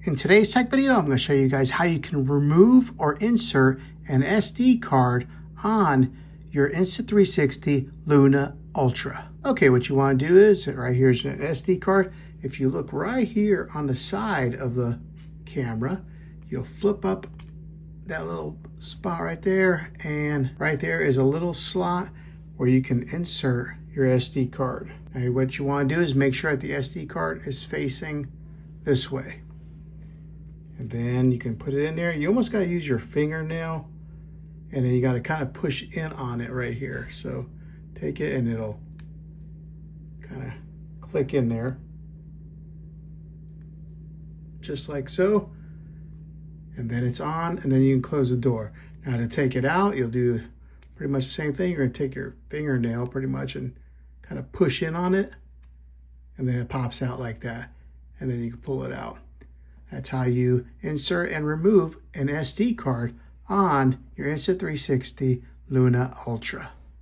In today's tech video, I'm going to show you guys how you can remove or insert an SD card on your Insta360 Luna Ultra. Okay, what you want to do is, right here's an SD card. If you look right here on the side of the camera, you'll flip up that little spot right there, and right there is a little slot where you can insert your SD card. Now, what you want to do is make sure that the SD card is facing this way. And then you can put it in there. You almost got to use your fingernail, and then you got to kind of push in on it right here. So take it and it'll kind of click in there. Just like so. And then it's on, and then you can close the door. Now to take it out, you'll do pretty much the same thing. You're going to take your fingernail pretty much and kind of push in on it, and then it pops out like that. And then you can pull it out. That's how you insert and remove an SD card on your Insta360 Luna Ultra.